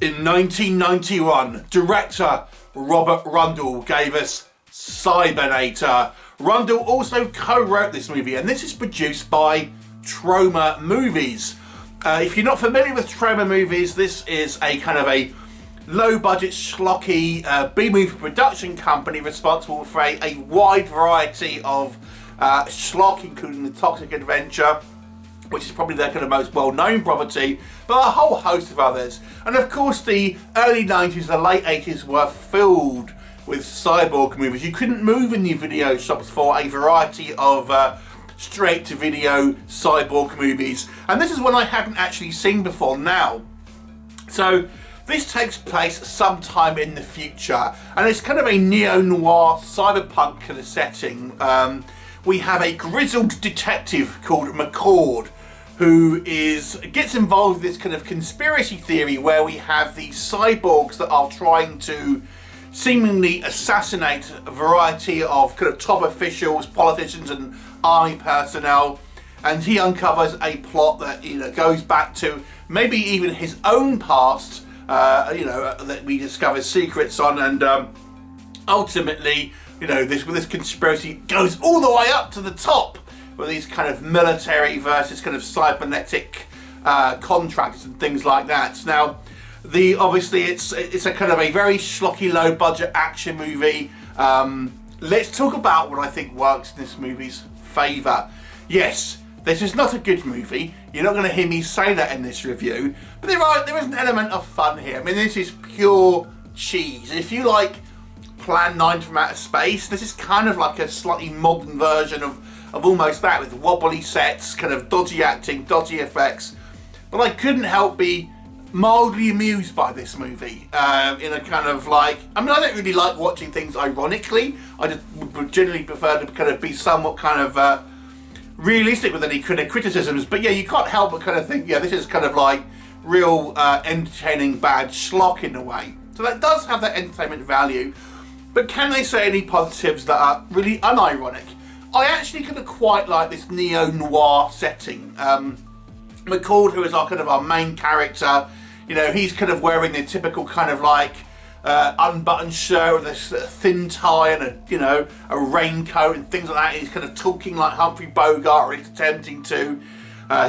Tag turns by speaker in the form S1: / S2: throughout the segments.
S1: In 1991, director Robert Rundle gave us Cybernator. Rundle also co-wrote this movie, and this is produced by Troma Movies. If you're not familiar with Troma Movies, this is a kind of a low-budget, schlocky B-movie production company responsible for a wide variety of schlock, including The Toxic Adventure, which is probably their kind of most well-known property, but a whole host of others. And of course, the early 90s, the late 80s were filled with cyborg movies. You couldn't move in the video shops for a variety of straight-to-video cyborg movies. And this is one I hadn't actually seen before now. So this takes place sometime in the future, and it's kind of a neo-noir cyberpunk kind of setting. We have a grizzled detective called McCord, who gets involved with this kind of conspiracy theory where we have these cyborgs that are trying to seemingly assassinate a variety of kind of top officials, politicians and army personnel, and he uncovers a plot that goes back to maybe even his own past, that we discover secrets on, and ultimately this conspiracy goes all the way up to the top with these kind of military versus kind of cybernetic contractors and things like that. Now, obviously it's a kind of a very schlocky, low budget action movie. Let's talk about what I think works in this movie's favour. Yes, this is not a good movie. You're not going to hear me say that in this review, but there is an element of fun here. I mean, this is pure cheese. If you like Plan 9 from Outer Space, this is kind of like a slightly modern version of almost that, with wobbly sets, kind of dodgy acting, dodgy effects. But I couldn't help be mildly amused by this movie, in a kind of like, I don't really like watching things ironically. I just would generally prefer to kind of be somewhat kind of realistic with any kind of criticisms. But yeah, you can't help but kind of think, yeah, this is kind of like real entertaining bad schlock in a way. So that does have that entertainment value. But can they say any positives that are really unironic? I actually kind of quite like this neo-noir setting. McCord, who is our main character, he's kind of wearing the typical kind of like unbuttoned shirt with a thin tie and a raincoat and things like that. He's kind of talking like Humphrey Bogart, or he's attempting to.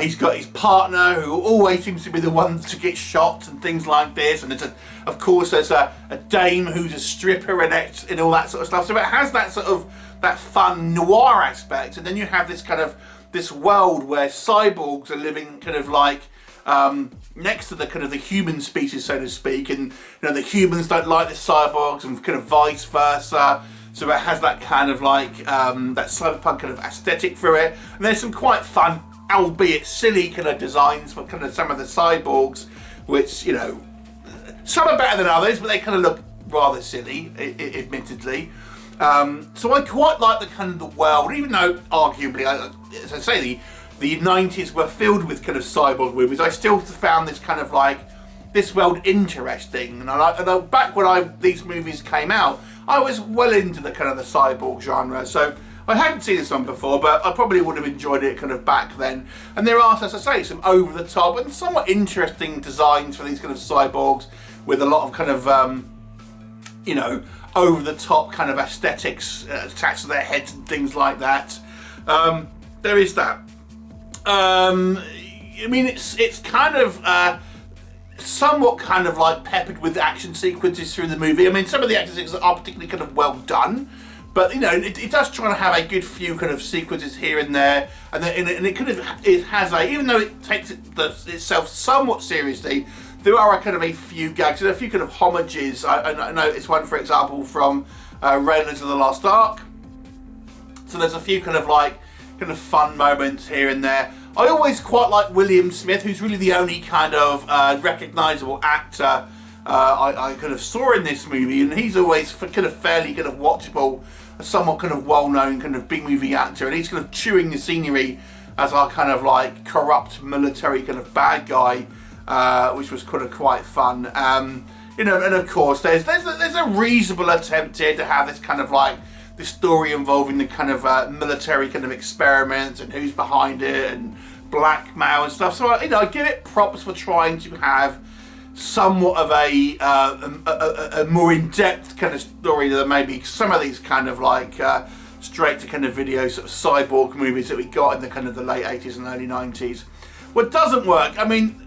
S1: He's got his partner who always seems to be the one to get shot and things like this. And of course there's a dame who's a stripper and all that sort of stuff. So it has that sort of that fun noir aspect. And then you have this kind of this world where cyborgs are living kind of like next to the kind of the human species, so to speak, and the humans don't like the cyborgs and kind of vice versa. So it has that kind of like that cyberpunk kind of aesthetic through it. And there's some quite fun, albeit silly kind of designs for kind of some of the cyborgs, which some are better than others, but they kind of look rather silly, admittedly. So I quite like the kind of the world, even though arguably, as I say, the 90s were filled with kind of cyborg movies. I still found this kind of like this world interesting, and back when these movies came out, I was well into the kind of the cyborg genre. So I hadn't seen this one before, but I probably would have enjoyed it kind of back then. And there are, as I say, some over the top and somewhat interesting designs for these kind of cyborgs, with a lot of kind of over the top kind of aesthetics attached to their heads and things like that. There is that. It's kind of somewhat kind of like peppered with action sequences through the movie. Some of the action sequences are particularly kind of well done, but it does try to have a good few kind of sequences here and there, and it has even though it takes itself somewhat seriously, there are a few gags and a few kind of homages. I noticed one, for example, from Raiders of the Lost Ark. So there's a few kind of fun moments here and there. I always quite like William Smith, who's really the only kind of recognisable actor I kind of saw in this movie, and he's always kind of fairly kind of watchable, a somewhat kind of well-known kind of big movie actor, and he's kind of chewing the scenery as our kind of like corrupt military kind of bad guy, which was kind of quite fun. And of course there's a reasonable attempt here to have this kind of like this story involving the kind of military kind of experiments and who's behind it and blackmail and stuff. So I give it props for trying to have somewhat of a more in-depth kind of story than maybe some of these kind of like straight to kind of video sort of cyborg movies that we got in the kind of the late 80s and early 90s. What doesn't work, I mean,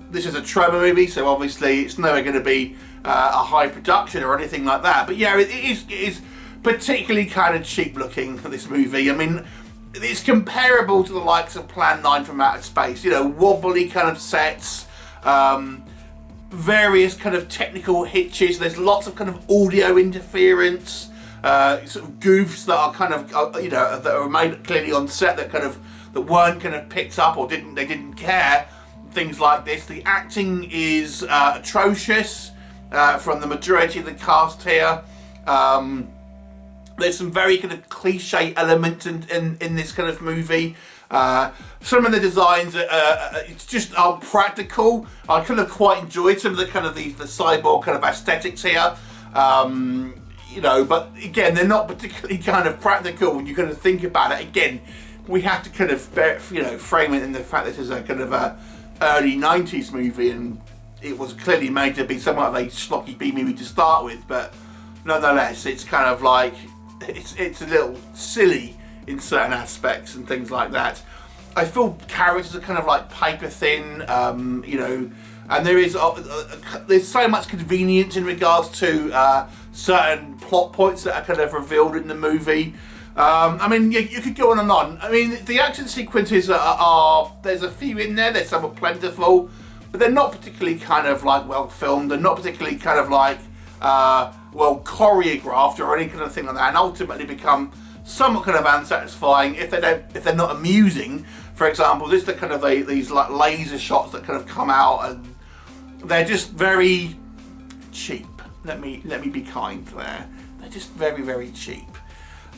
S1: this is a Troma movie, so obviously it's never going to be a high production or anything like that. But yeah, it is particularly kind of cheap looking, this movie. I mean, it's comparable to the likes of Plan 9 from Outer Space. You know, wobbly kind of sets, various kind of technical hitches. There's lots of kind of audio interference, sort of goofs that are kind of, you know, that are made clearly on set that weren't kind of picked up or they didn't care. Things like this. The acting is atrocious from the majority of the cast here. There's some very kind of cliche elements in this kind of movie. Some of the designs it's just aren't practical. I kind of quite enjoyed some of the kind of the cyborg kind of aesthetics here. You know, but again, they're not particularly kind of practical when you kind of think about it. Again, we have to kind of, you know, frame it in the fact this is a kind of a early 90s movie, and it was clearly made to be somewhat of a schlocky B movie to start with, but nonetheless, it's kind of like, it's a little silly in certain aspects and things like that. I feel characters are kind of like paper thin, you know, and there's so much convenience in regards to certain plot points that are kind of revealed in the movie. I mean, you could go on and on. I mean, the action sequences are there's a few in there, there's some plentiful, but they're not particularly kind of like well filmed, they're not particularly kind of like well choreographed or any kind of thing like that, and ultimately become somewhat kind of unsatisfying if they're not amusing. For example, this is the kind of these like laser shots that kind of come out, and they're just very cheap. Let me be kind there. They're just very, very cheap.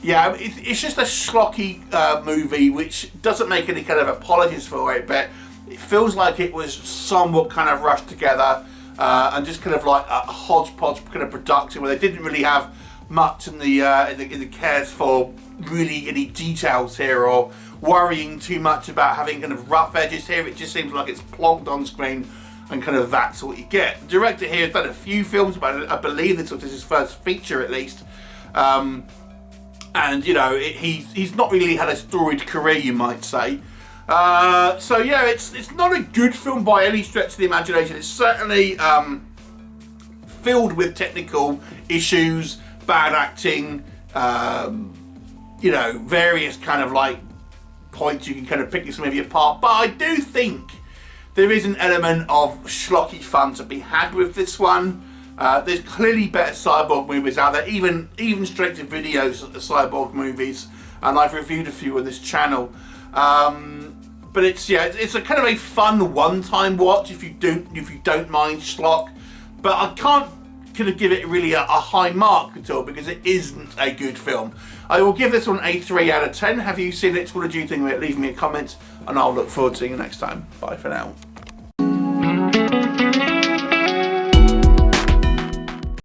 S1: Yeah, it's just a schlocky movie which doesn't make any kind of apologies for it, but it feels like it was somewhat kind of rushed together and just kind of like a hodgepodge kind of production where they didn't really have much in the cares for really any details here, or worrying too much about having kind of rough edges here. It just seems like it's plonked on screen and kind of that's what you get. The director here has done a few films, but I believe this was his first feature at least. And you know, he's not really had a storied career, you might say. So yeah, it's not a good film by any stretch of the imagination. It's certainly filled with technical issues, bad acting, you know, various kind of like points you can kind of pick this movie apart. But I do think there is an element of schlocky fun to be had with this one. There's clearly better cyborg movies out there, even straight to videos of the cyborg movies, and I've reviewed a few on this channel. But it's a kind of a fun one-time watch if you don't mind schlock. But I can't kind of give it really a high mark at all because it isn't a good film. I will give this one a 3 out of 10. Have you seen it? What did you think of it? Leave me a comment, and I'll look forward to seeing you next time. Bye for now.